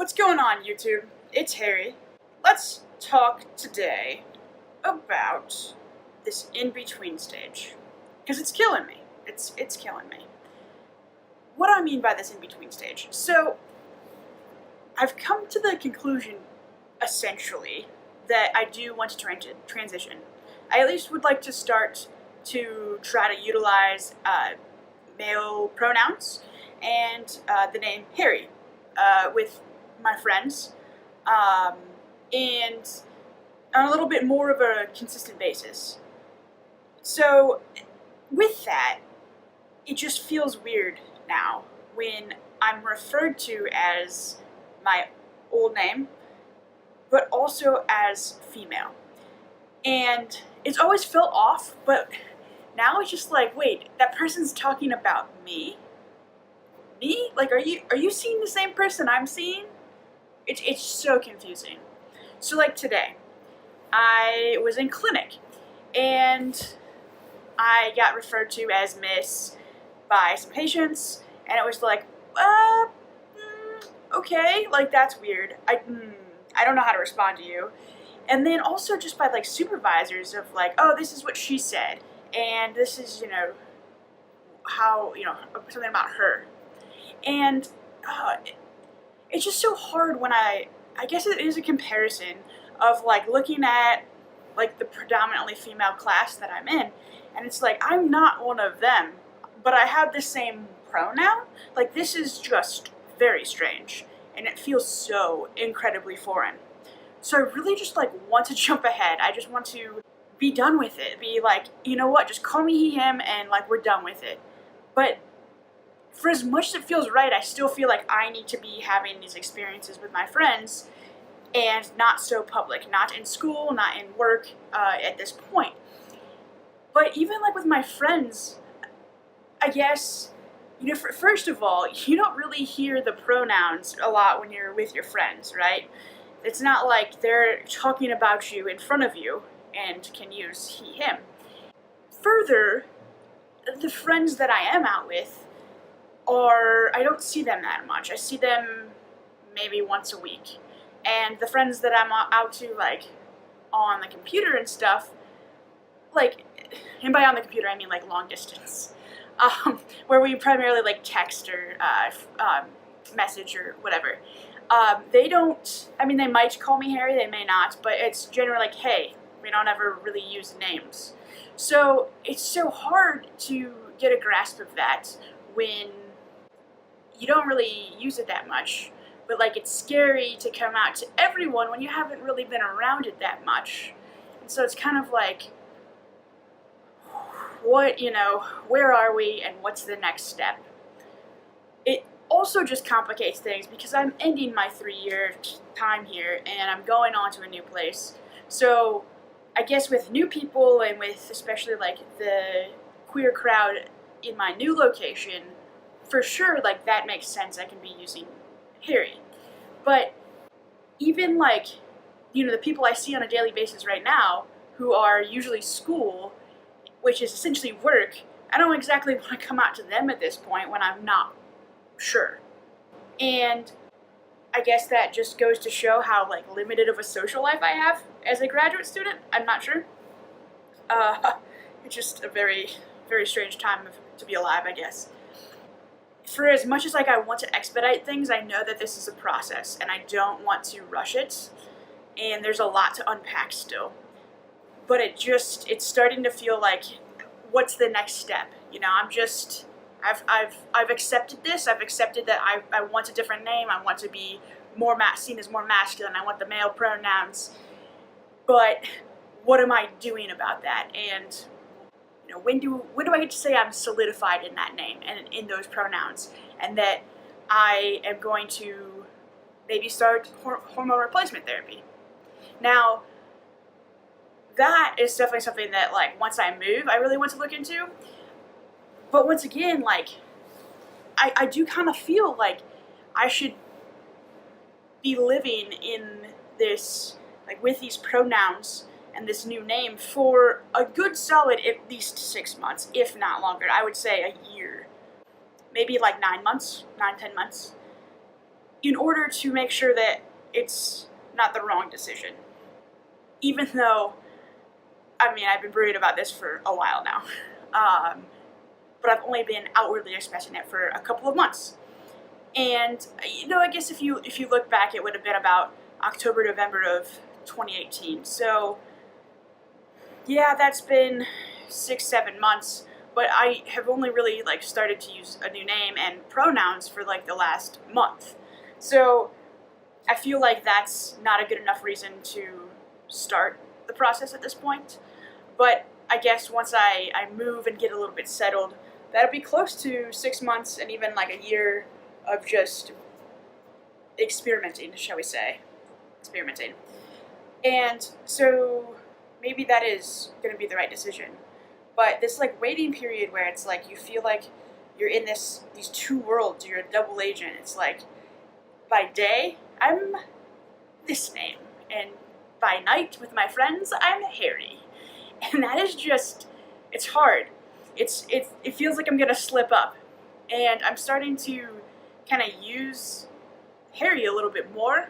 What's going on, YouTube? It's Harry. Let's talk today about this in-between stage. Because it's killing me. It's killing me. What do I mean by this in-between stage? So, I've come to the conclusion, essentially, that I do want to transition. I at least would like to start to try to utilize male pronouns and the name Harry with my friends, and on a little bit more of a consistent basis. So, with that, it just feels weird now when I'm referred to as my old name, but also as female. And it's always felt off, but now it's just like, wait, that person's talking about me? Me? Like, are you seeing the same person I'm seeing? It's so confusing. So like today, I was in clinic, and I got referred to as Miss by some patients, and it was like, okay, like that's weird. I don't know how to respond to you. And then also just by like supervisors of like, oh, this is what she said, and this is, how, something about her. And it's just so hard when I guess it is a comparison of like looking at like the predominantly female class that I'm in, and it's like, I'm not one of them, but I have the same pronoun. Like, this is just very strange, and it feels so incredibly foreign. So I really just like want to jump ahead. I just want to be done with it. Be like, you know what, just call me he, him, and like we're done with it. But for as much as it feels right, I still feel like I need to be having these experiences with my friends, and not so public, not in school, not in work at this point. But even like with my friends, I guess, first of all, you don't really hear the pronouns a lot when you're with your friends, right? It's not like they're talking about you in front of you and can use he, him. Further, the friends that I am out with I don't see them that much. I see them maybe once a week. And the friends that I'm out to, like, on the computer and stuff, like, and by on the computer I mean like long distance, where we primarily like text or message or whatever. They don't, they might call me Harry, they may not, but it's generally like, hey. We don't ever really use names. So it's so hard to get a grasp of that when you don't really use it that much. But like, it's scary to come out to everyone when you haven't really been around it that much. And so it's kind of like, what, where are we and what's the next step? It also just complicates things because I'm ending my 3-year time here and I'm going on to a new place. So I guess with new people and with especially like the queer crowd in my new location, for sure, like that makes sense. I can be using Harry. But even like, the people I see on a daily basis right now who are usually school, which is essentially work, I don't exactly want to come out to them at this point when I'm not sure. And I guess that just goes to show how like limited of a social life I have as a graduate student. I'm not sure. It's just a very, very strange time to be alive, I guess. For as much as like I want to expedite things, I know that this is a process and I don't want to rush it. And there's a lot to unpack still. But it's starting to feel like, what's the next step? I've accepted this. I've accepted that I want a different name. I want to be seen as more masculine. I want the male pronouns. But what am I doing about that? And when do I get to say I'm solidified in that name and in those pronouns, and that I am going to maybe start hormone replacement therapy? Now, that is definitely something that like once I move, I really want to look into. But once again, like, I do kind of feel like I should be living in this, like, with these pronouns and this new name for a good solid at least 6 months, if not longer. I would say a year. Maybe like 9 months, 9, 10 months. in order to make sure that it's not the wrong decision. Even though, I mean, I've been brooding about this for a while now. But I've only been outwardly expressing it for a couple of months. And, you know, I guess if you look back, it would have been about October, November of 2018. So, yeah, that's been 6-7 months, but I have only really, like, started to use a new name and pronouns for, like, the last month. So, I feel like that's not a good enough reason to start the process at this point. But I guess once I move and get a little bit settled, that'll be close to 6 months and even like a year of just experimenting, shall we say. Experimenting. And so maybe that is going to be the right decision. But this like waiting period where it's like you feel like you're in these two worlds, you're a double agent. It's like by day, I'm this name. And by night with my friends, I'm Harry. And that is just, it's hard. It feels like I'm gonna slip up. And I'm starting to kind of use Harry a little bit more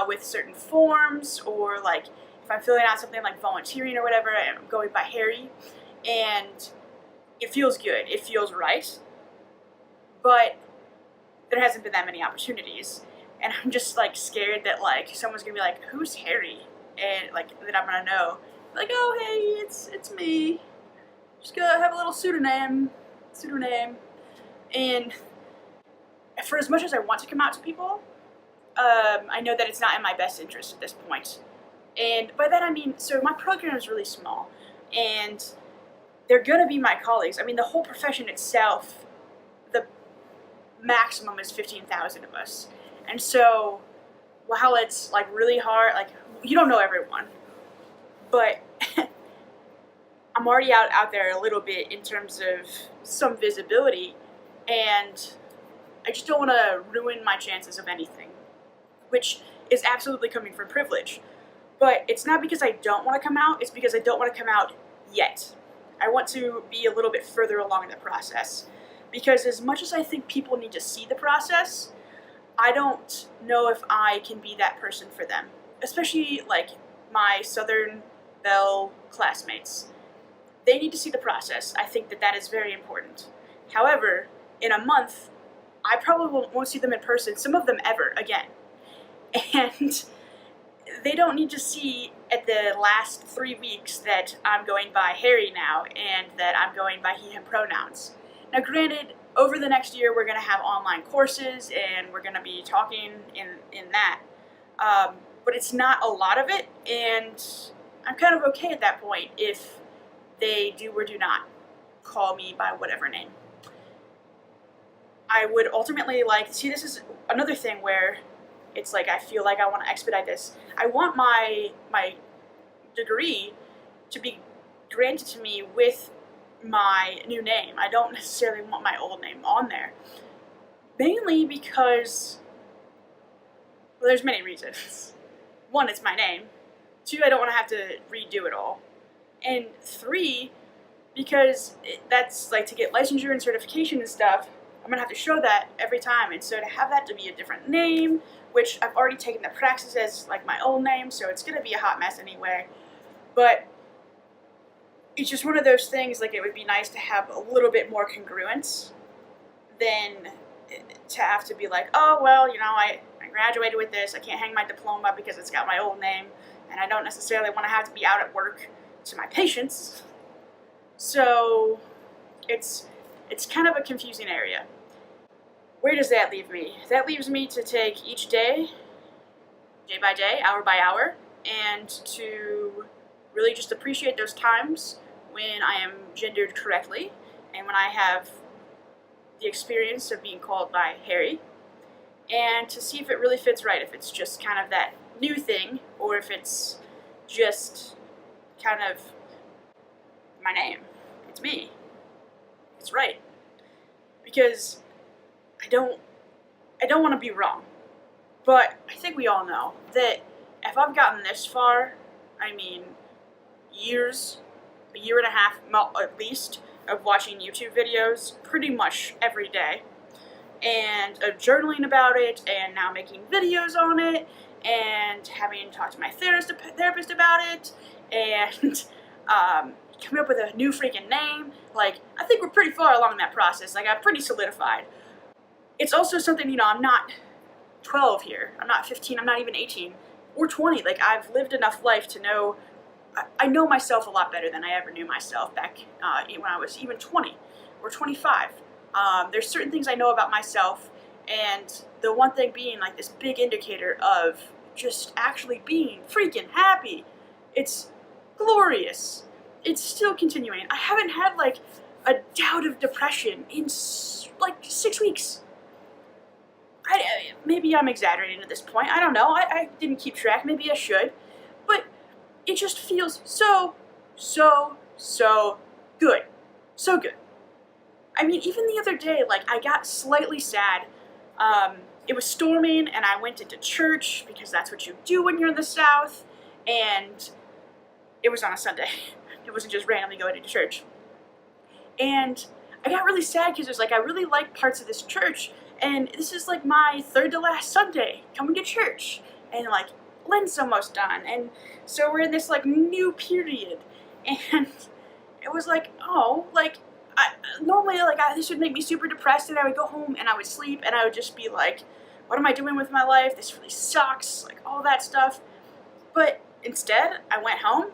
with certain forms, or like if I'm filling out something like volunteering or whatever, I'm going by Harry. And it feels good, it feels right. But there hasn't been that many opportunities. And I'm just like scared that like someone's gonna be like, who's Harry? And like that I'm gonna know. Like, oh hey, it's me. Just gonna have a little pseudonym. And for as much as I want to come out to people, I know that it's not in my best interest at this point. And by that I mean, so my program is really small, and they're gonna be my colleagues. I mean, the whole profession itself, the maximum is 15,000 of us. And so, while it's like really hard, like you don't know everyone, but I'm already out there a little bit in terms of some visibility, and I just don't want to ruin my chances of anything, which is absolutely coming from privilege. But it's not because I don't want to come out, it's because I don't want to come out yet. I want to be a little bit further along in the process, because as much as I think people need to see the process, I don't know if I can be that person for them, especially like my Southern Belle classmates. They need to see the process. I think that is very important. However, in a month, I probably won't see them in person, some of them ever again. And they don't need to see at the last 3 weeks that I'm going by Harry now and that I'm going by he, him pronouns. Now granted, over the next year we're going to have online courses and we're going to be talking in that. But it's not a lot of it, and I'm kind of okay at that point if they do or do not call me by whatever name. I would ultimately like, see, this is another thing where it's like I feel like I want to expedite this. I want my degree to be granted to me with my new name. I don't necessarily want my old name on there. Mainly because, well, there's many reasons. 1, it's my name. 2, I don't want to have to redo it all. And 3, because that's like to get licensure and certification and stuff, I'm going to have to show that every time. And so to have that to be a different name, which I've already taken the praxis as like my old name, so it's going to be a hot mess anyway. But it's just one of those things, like it would be nice to have a little bit more congruence than to have to be like, oh, well, you know, I graduated with this, I can't hang my diploma because it's got my old name, and I don't necessarily want to have to be out at work to my patients. So it's kind of a confusing area. Where does that leave me? That leaves me to take each day by day, hour by hour, and to really just appreciate those times when I am gendered correctly and when I have the experience of being called by Harry, and to see if it really fits right, if it's just kind of that new thing, or if it's just kind of my name. It's me. It's right. Because I don't want to be wrong, but I think we all know that if I've gotten this far, I mean, years, a year and a half at least, of watching YouTube videos pretty much every day, and journaling about it, and now making videos on it, and having talked to my therapist about it, and coming up with a new freaking name. Like, I think we're pretty far along that process. Like, I'm pretty solidified. It's also something, you know, I'm not 12 here. I'm not 15. I'm not even 18 or 20. Like, I've lived enough life to know, I know myself a lot better than I ever knew myself back when I was even 20 or 25. There's certain things I know about myself, and the one thing being like this big indicator of just actually being freaking happy. It's glorious. It's still continuing. I haven't had like a doubt of depression in like 6 weeks. Maybe I'm exaggerating at this point. I don't know. I didn't keep track. Maybe I should. But it just feels so good. So good. I mean, even the other day, like, I got slightly sad. It was storming, and I went into church, because that's what you do when you're in the South, and it was on a Sunday. It wasn't just randomly going into church. And I got really sad, because it was like, I really like parts of this church, and this is like my third to last Sunday coming to church, and like, Lent's almost done, and so we're in this like new period, and it was like, oh, like, normally, like, this would make me super depressed, and I would go home, and I would sleep, and I would just be like, what am I doing with my life? This really sucks, like, all that stuff. But instead, I went home,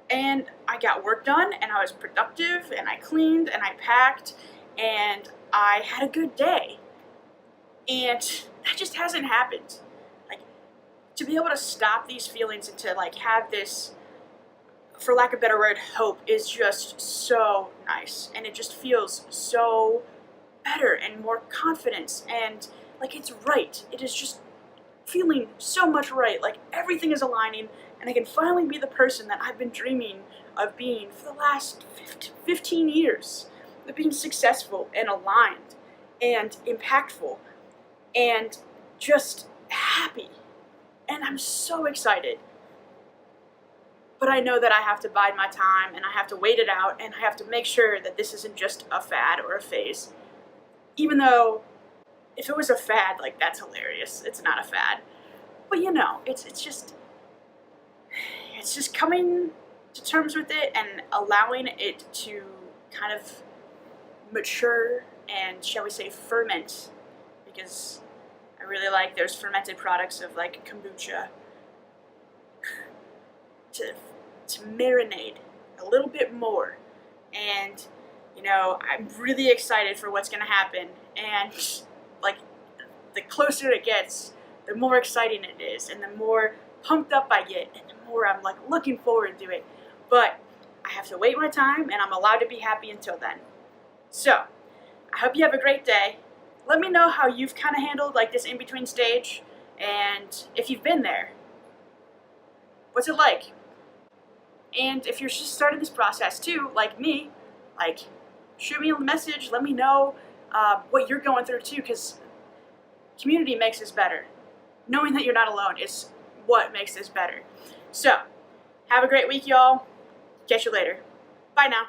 and I got work done, and I was productive, and I cleaned, and I packed, and I had a good day. And that just hasn't happened. Like, to be able to stop these feelings and to, like, have this, for lack of a better word, hope, is just so nice. And it just feels so better and more confidence, and like, it's right. It is just feeling so much right. Like, everything is aligning, and I can finally be the person that I've been dreaming of being for the last 15 years. Of being successful and aligned and impactful and just happy. And I'm so excited. But I know that I have to bide my time, and I have to wait it out, and I have to make sure that this isn't just a fad or a phase. Even though, if it was a fad, like, that's hilarious. It's not a fad. But, you know, it's just coming to terms with it and allowing it to kind of mature and, shall we say, ferment. Because I really like those fermented products of, like, kombucha. To marinate a little bit more, and you know, I'm really excited for what's gonna happen, and like, the closer it gets, the more exciting it is, and the more pumped up I get, and the more I'm like looking forward to it. But I have to wait my time, and I'm allowed to be happy until then. So I hope you have a great day. Let me know how you've kind of handled like this in-between stage, and if you've been there, what's it like? And if you're just starting this process too, like me, like, shoot me a message, let me know what you're going through too, because community makes this better. Knowing that you're not alone is what makes this better. So, have a great week, y'all. Catch you later. Bye now.